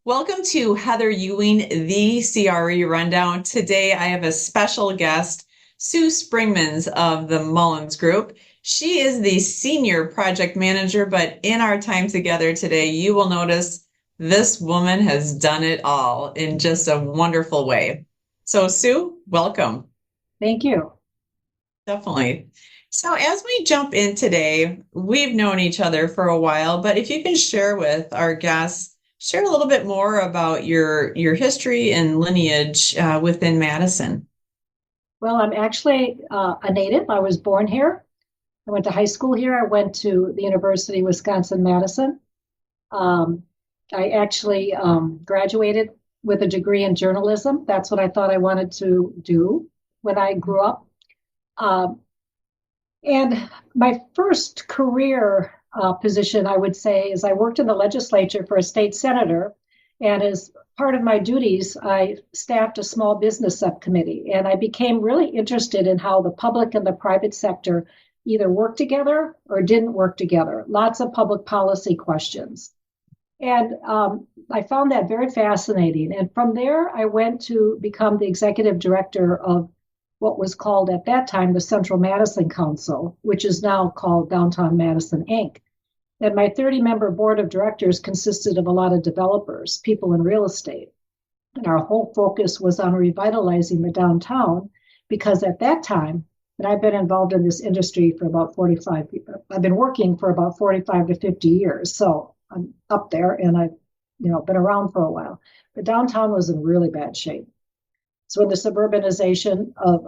Welcome to Heather Ewing, the CRE Rundown. Today I have a special guest, Sue Springmans of the Mullins Group. She is the senior project manager, but in our time together today, you will notice this woman has done it all in just a wonderful way. So, Sue, welcome. Thank you. Definitely. So, as we jump in today, we've known each other for a while, but if you can share with our guests, share a little bit more about your history and lineage within Madison. Well, I'm actually a native. I was born here. I went to high school here. I went to the University of Wisconsin-Madison. Um, I actually graduated with a degree in journalism. That's what I thought I wanted to do when I grew up. Um, and my first career position, I would say, is I worked in the legislature for a state senator. And as part of my duties, I staffed a small business subcommittee. And I became really interested in how the public and the private sector either worked together or didn't work together. Lots of public policy questions. And I found that very fascinating. And from there, I went to become the executive director of what was called at that time the Central Madison Council, which is now called Downtown Madison, Inc. And my 30-member board of directors consisted of a lot of developers, people in real estate. And our whole focus was on revitalizing the downtown because at that time, and I've been involved in this industry for about 45, I've been working for about 45 to 50 years. So I'm up there and I've, been around for a while. But downtown was in really bad shape. So when the suburbanization of,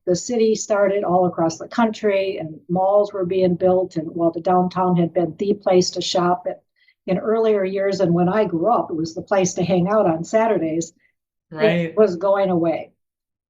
the city started all across the country and malls were being built, and while the downtown had been the place to shop in earlier years, and when I grew up, it was the place to hang out on Saturdays, it Right. was going away.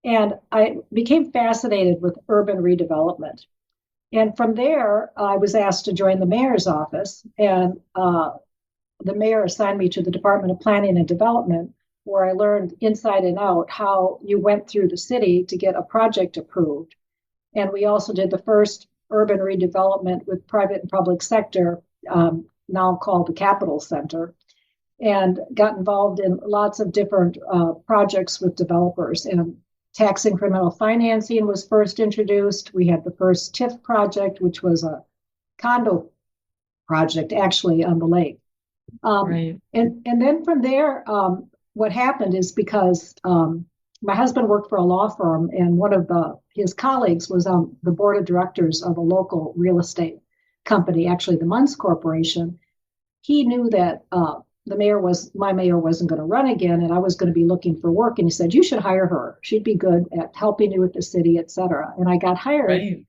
And I became fascinated with urban redevelopment. And from there, I was asked to join the mayor's office, and the mayor assigned me to the Department of Planning and Development, where I learned inside and out how you went through the city to get a project approved. And we also did the first urban redevelopment with private and public sector, now called the Capital Center, and got involved in lots of different projects with developers. And tax incremental financing was first introduced. We had the first TIF project, which was a condo project actually on the lake. Right. And then from there, what happened is because my husband worked for a law firm, and one of his colleagues was on the board of directors of a local real estate company, actually the Munns Corporation. He knew that my mayor wasn't going to run again, and I was going to be looking for work. And he said, "You should hire her. She'd be good at helping you with the city, et cetera." And I got hired Right.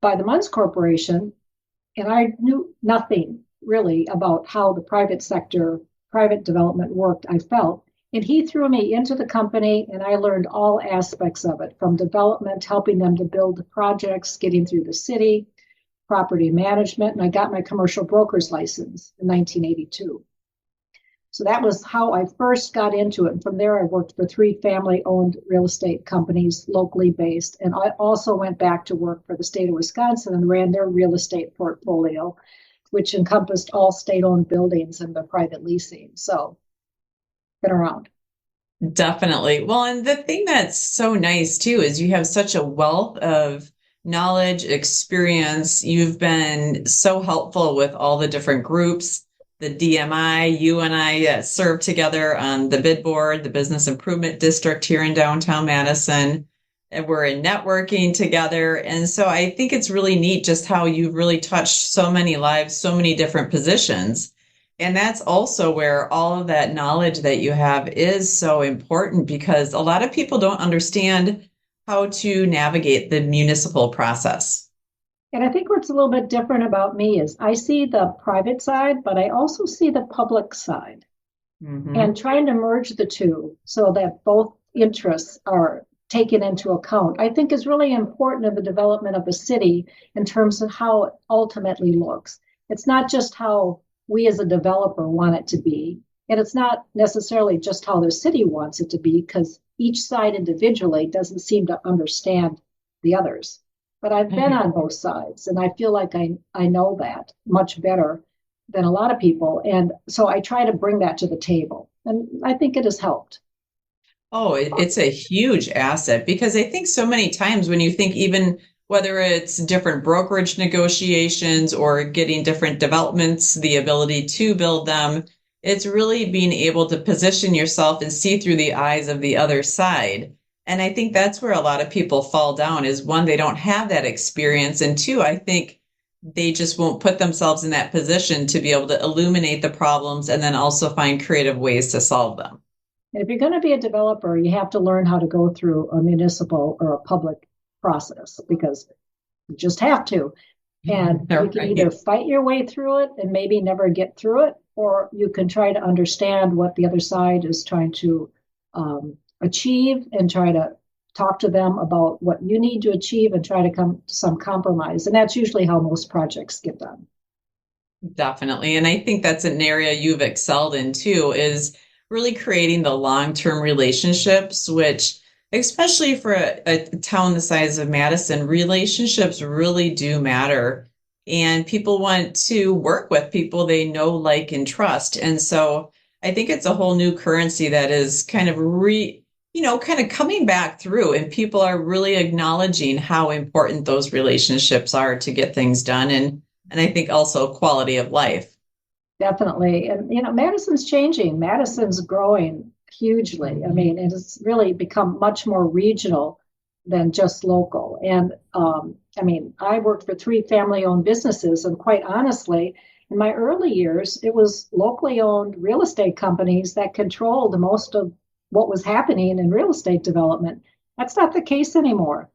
by the Munns Corporation, and I knew nothing really about how the private development worked, I felt. And he threw me into the company, and I learned all aspects of it, from development, helping them to build projects, getting through the city, property management, and I got my commercial broker's license in 1982. So that was how I first got into it. And from there, I worked for 3 family-owned real estate companies, locally based. And I also went back to work for the state of Wisconsin and ran their real estate portfolio, which encompassed all state-owned buildings and the private leasing. So, been around. Definitely. Well, and the thing that's so nice too is you have such a wealth of knowledge, experience. You've been so helpful with all the different groups, the DMI. You and I served together on the bid board, the Business Improvement District here in downtown Madison. And we're in networking together. And so I think it's really neat just how you've really touched so many lives, so many different positions. And that's also where all of that knowledge that you have is so important because a lot of people don't understand how to navigate the municipal process. And I think what's a little bit different about me is I see the private side, but I also see the public side, Hmm. and trying to merge the two so that both interests are taken into account, I think is really important in the development of a city in terms of how it ultimately looks. It's not just how we as a developer want it to be, and it's not necessarily just how the city wants it to be, because each side individually doesn't seem to understand the others. But I've been on both sides, and I feel like I know that much better than a lot of people. And so I try to bring that to the table. And I think it has helped. Oh, it's a huge asset because I think so many times when you think even whether it's different brokerage negotiations or getting different developments, the ability to build them, it's really being able to position yourself and see through the eyes of the other side. And I think that's where a lot of people fall down is one, they don't have that experience. And two, I think they just won't put themselves in that position to be able to illuminate the problems and then also find creative ways to solve them. And if you're going to be a developer, you have to learn how to go through a municipal or a public process because you just have to. And you can either Right. fight your way through it and maybe never get through it, or you can try to understand what the other side is trying to achieve and try to talk to them about what you need to achieve and try to come to some compromise. And that's usually how most projects get done. Definitely. And I think that's an area you've excelled in too, is really creating the long-term relationships, which, especially for a town the size of Madison, relationships really do matter. And people want to work with people they know, like, and trust. And so I think it's a whole new currency that is kind of kind of coming back through, and people are really acknowledging how important those relationships are to get things done. And I think also quality of life. Definitely. And, Madison's changing. Madison's growing hugely. I mean, it has really become much more regional than just local. And I mean, I worked for three family owned businesses. And quite honestly, in my early years, it was locally owned real estate companies that controlled most of what was happening in real estate development. That's not the case anymore.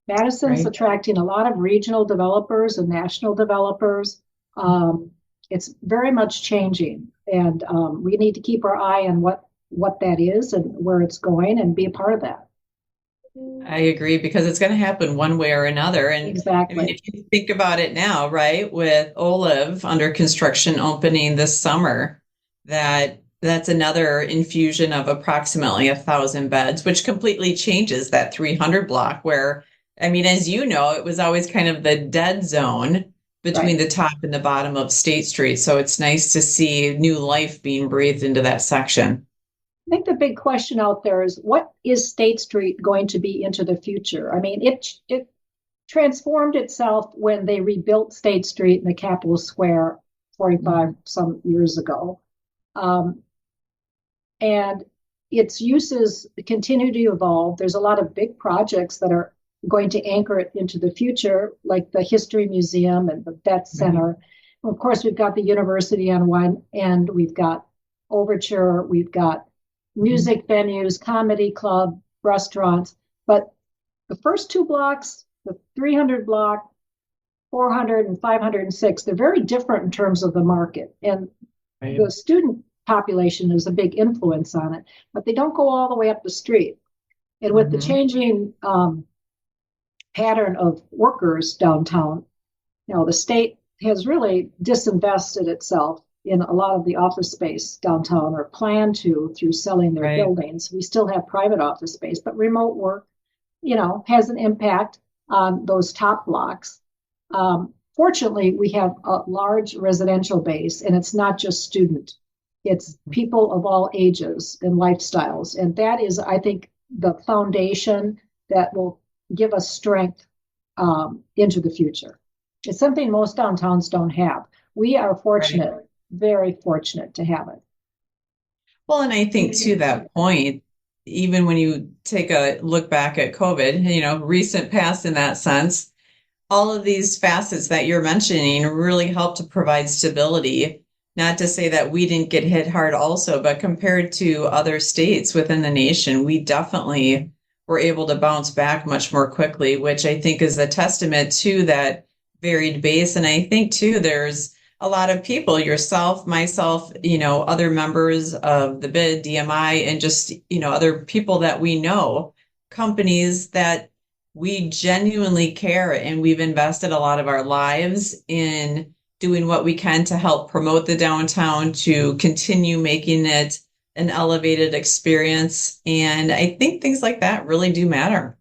Madison's Right. attracting a lot of regional developers and national developers. Um, it's very much changing, and we need to keep our eye on what that is and where it's going, and be a part of that. I agree because it's going to happen one way or another. And I mean, Exactly. if you think about it now, right, with Olive under construction opening this summer, that's another infusion of approximately 1,000 beds, which completely changes that 300 block where, I mean, as you know, it was always kind of the dead zone between Right. the top and the bottom of State Street. So it's nice to see new life being breathed into that section. I think the big question out there is what is State Street going to be into the future? I mean, it transformed itself when they rebuilt State Street in the Capitol Square 45 some years ago. Um, and its uses continue to evolve. There's a lot of big projects that are going to anchor it into the future, like the History Museum and the Vet Center. Of course, we've got the university on one end, we've got Overture, we've got music venues, comedy club, restaurants. But the first two blocks, the 300 block, 400 and 506, they're very different in terms of the market. And Right. the student population is a big influence on it, but they don't go all the way up the street. And with the Mhm. changing pattern of workers downtown, the state has really disinvested itself in a lot of the office space downtown, or plan to through selling their Right. buildings. We still have private office space, but remote work, has an impact on those top blocks. Fortunately, we have a large residential base, and it's not just student. It's people of all ages and lifestyles. And that is, I think, the foundation that will give us strength into the future. It's something most downtowns don't have. We are Right. fortunate, very fortunate to have it. Well, and I think to that point, even when you take a look back at COVID, recent past in that sense, all of these facets that you're mentioning really help to provide stability. Not to say that we didn't get hit hard also, but compared to other states within the nation, we definitely were able to bounce back much more quickly, which I think is a testament to that varied base. And I think too, there's a lot of people, yourself, myself, other members of the BID, DMI, and just, other people that we know, companies that we genuinely care and we've invested a lot of our lives in doing what we can to help promote the downtown, to continue making it an elevated experience. And I think things like that really do matter.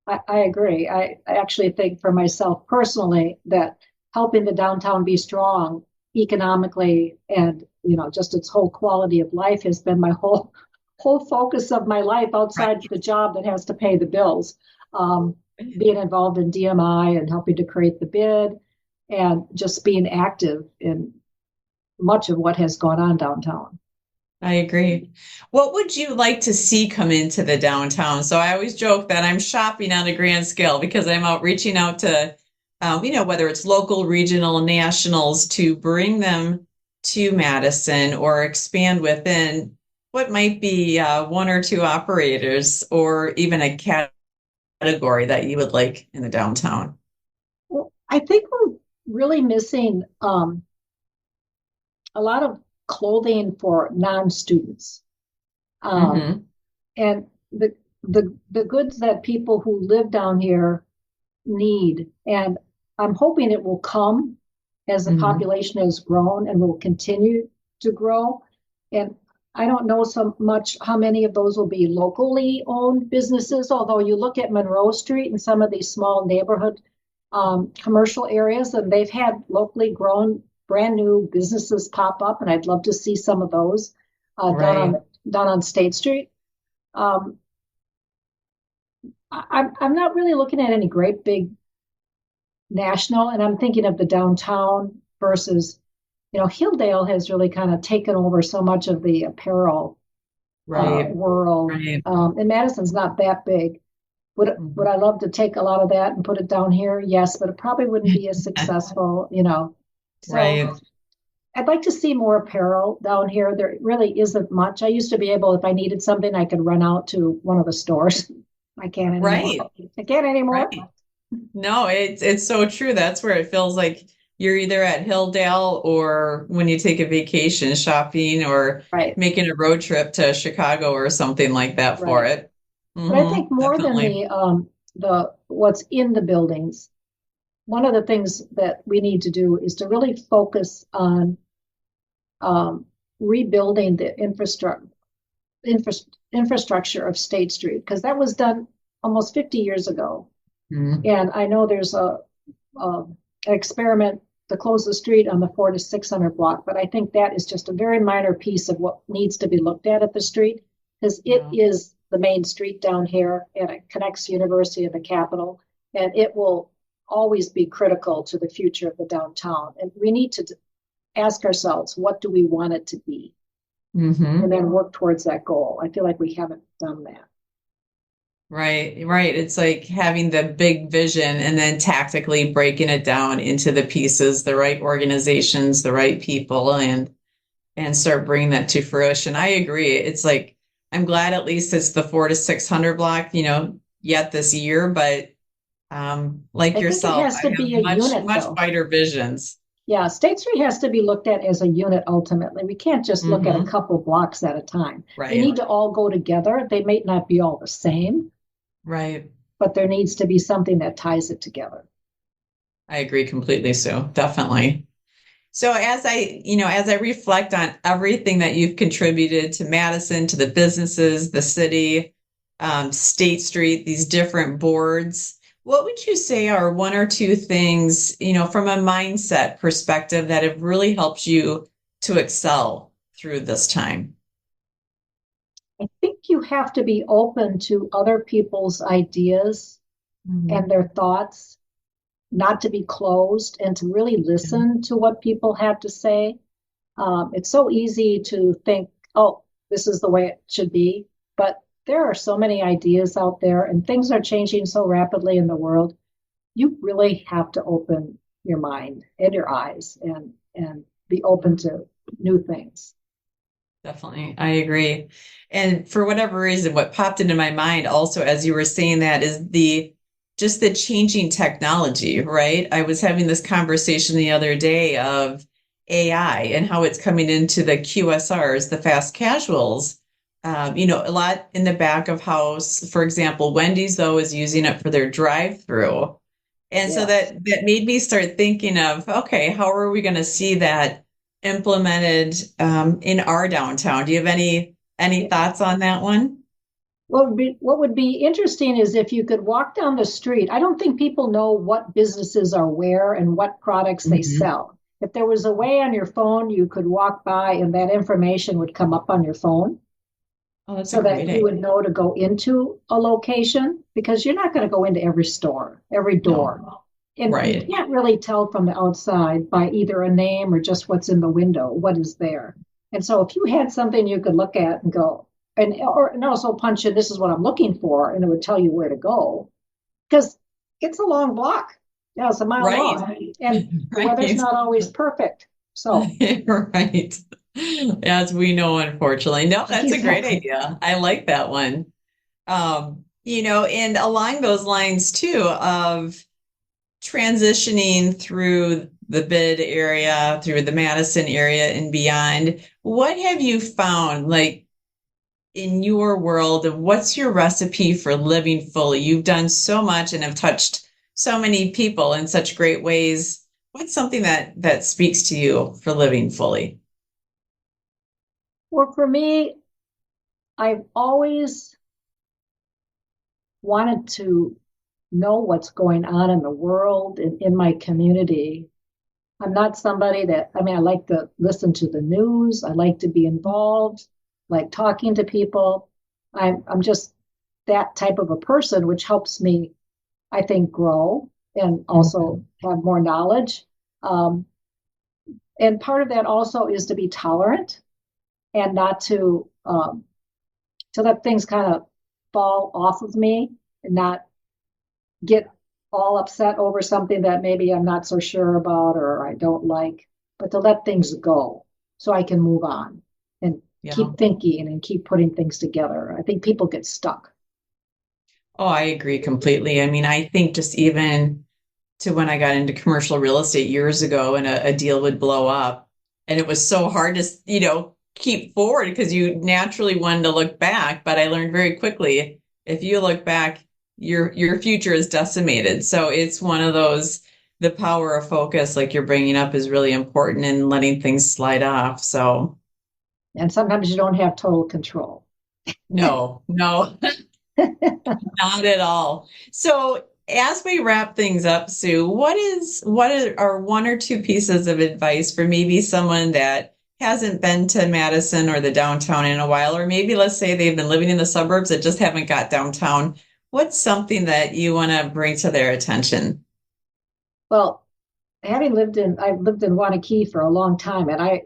I agree. I actually think for myself personally that helping the downtown be strong economically, and just its whole quality of life has been my whole focus of my life outside Right. the job that has to pay the bills. Being involved in DMI and helping to create the bid, and just being active in much of what has gone on downtown. I agree. What would you like to see come into the downtown? So I always joke that I'm shopping on a grand scale because I'm out reaching out to, whether it's local, regional, nationals, to bring them to Madison or expand within what might be one or two operators or even a category that you would like in the downtown. Well, I think we're really missing a lot of clothing for non-students. Um, Hmm. and the goods that people who live down here need. And I'm hoping it will come as the Hmm. population has grown and will continue to grow. And I don't know so much how many of those will be locally owned businesses, although you look at Monroe Street and some of these small neighborhood commercial areas, and they've had locally grown brand new businesses pop up, and I'd love to see some of those Right. down on State Street. Um, I'm not really looking at any great big national, and I'm thinking of the downtown versus, Hilldale has really kind of taken over so much of the apparel Right. world, Right. and Madison's not that big. Would Mhm. I love to take a lot of that and put it down here? Yes, but it probably wouldn't be as successful. So Right. I'd like to see more apparel down here. There really isn't much. I used to be able, if I needed something, I could run out to one of the stores. I can't anymore. Right. I can't anymore. Right. No, it's so true. That's where it feels like you're either at Hilldale or when you take a vacation shopping or Right, making a road trip to Chicago or something like that for right. it. But I think more than Definitely. the what's in the buildings, one of the things that we need to do is to really focus on um, rebuilding the infrastructure of State Street, because that was done almost 50 years ago. Mhm. And I know there's an experiment to close the street on the 4 to 600 block, but I think that is just a very minor piece of what needs to be looked at the street, because it Yeah. is the main street down here and it connects University and the Capitol, and it will always be critical to the future of the downtown. And we need to ask ourselves, what do we want it to be? And Hmm. then work towards that goal. I feel like we haven't done that. Right, right. It's like having the big vision and then tactically breaking it down into the pieces, the right organizations, the right people, and start bringing that to fruition. I agree. It's like I'm glad at least it's the 4 to 600 block, yet this year, but like I think it yourself, has I to have be a much, unit, much though. wider visions. Yeah, State Street has to be looked at as a unit ultimately. We can't just look at a Hmm. couple blocks at a time. They Right, need to all go together. They may not be all the same, right. but there needs to be something that ties it together. I agree completely, Sue. Definitely. So as I reflect on everything that you've contributed to Madison, to the businesses, the city, State Street, these different boards, what would you say are one or two things, from a mindset perspective that have really helped you to excel through this time? I think you have to be open to other people's ideas and Mhm. their thoughts, not to be closed, and to really listen to what people have to say. It's so easy to think, oh, this is the way it should be. But there are so many ideas out there, and things are changing so rapidly in the world. You really have to open your mind and your eyes, and be open to new things. Definitely. I agree. And for whatever reason, what popped into my mind also as you were saying that is the just the changing technology, right? I was having this conversation the other day of AI and how it's coming into the QSRs, the fast casuals. A lot in the back of house. For example, Wendy's though is using it for their drive-through. And so Yes. that made me start thinking of, okay, how are we going to see that implemented in our downtown? Do you have any thoughts on that one? What would be interesting is if you could walk down the street. I don't think people know what businesses are where and what products they Hmm. sell. If there was a way on your phone, you could walk by and that information would come up on your phone Oh, that's a so great that you idea. would know to go into a location because you're not going to go into every store, every door. No, And you right. can't really tell from the outside by either a name or just what's in the window, what is there. And so if you had something you could look at and go, and also punch in, this is what I'm looking for, and it would tell you where to go. Because it's a long block. Yeah, it's a mile Right. long. And the weather's Right. not always perfect. So Right. As we know, unfortunately. No, that's a great exactly. idea. I like that one. And along those lines too of transitioning through the bid area, through the Madison area and beyond, what have you found like in your world of what's your recipe for living fully? You've done so much and have touched so many people in such great ways. What's something that speaks to you for living fully? Well, for me, I've always wanted to know what's going on in the world and in my community. I'm not somebody that, I mean, I like to listen to the news. I like to be involved, like talking to people. I'm just that type of a person, which helps me, I think, grow and also have more knowledge. Um, and part of that also is to be tolerant and not to let things kind of fall off of me and not get all upset over something that maybe I'm not so sure about or I don't like, but to let things go so I can move on and Yeah. keep thinking and keep putting things together. I think people get stuck. Oh, I agree completely. I mean, I think just even to when I got into commercial real estate years ago and a deal would blow up. And it was so hard to, keep forward because you naturally wanted to look back. But I learned very quickly, if you look back, your future is decimated. So it's one of those, the power of focus, like you're bringing up, is really important in letting things slide off. So And sometimes you don't have total control. no, no, not at all. So as we wrap things up, Sue, are one or two pieces of advice for maybe someone that hasn't been to Madison or the downtown in a while, or maybe let's say they've been living in the suburbs that just haven't got downtown. What's something that you want to bring to their attention? Well, I've lived in Wanakee for a long time, and I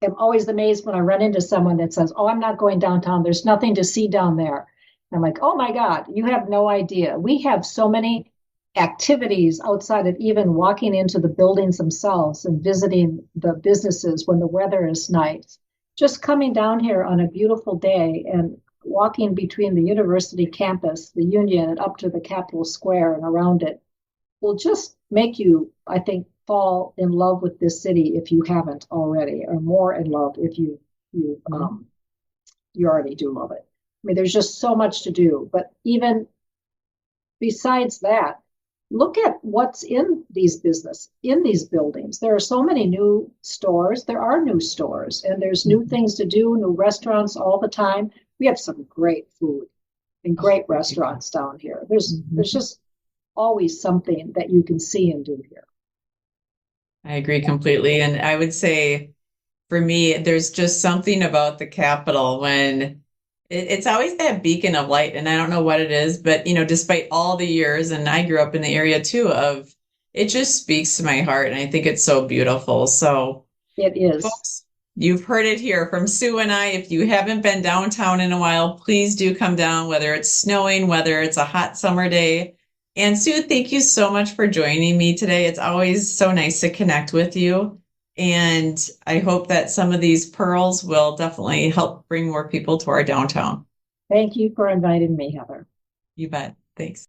am always amazed when I run into someone that says, "Oh, I'm not going downtown. There's nothing to see down there." And I'm like, "Oh my God, you have no idea. We have so many activities outside of even walking into the buildings themselves and visiting the businesses when the weather is nice. Just coming down here on a beautiful day and walking between the university campus, the Union, and up to the Capitol Square and around it will just make you, I think, fall in love with this city if you haven't already, or more in love if you already do love it. I mean, there's just so much to do. But even besides that, look at what's in these buildings. There are so many new stores. There are new stores, and there's new things to do, new restaurants all the time. We have some great food and great restaurants down here. There's just always something that you can see and do here. I agree completely. And I would say for me, there's just something about the Capitol when it's always that beacon of light. And I don't know what it is, but despite all the years, and I grew up in the area too, of it just speaks to my heart. And I think it's so beautiful. So, It is. folks, you've heard it here from Sue and I. If you haven't been downtown in a while, please do come down, whether it's snowing, whether it's a hot summer day. And Sue, thank you so much for joining me today. It's always so nice to connect with you. And I hope that some of these pearls will definitely help bring more people to our downtown. Thank you for inviting me, Heather. You bet. Thanks.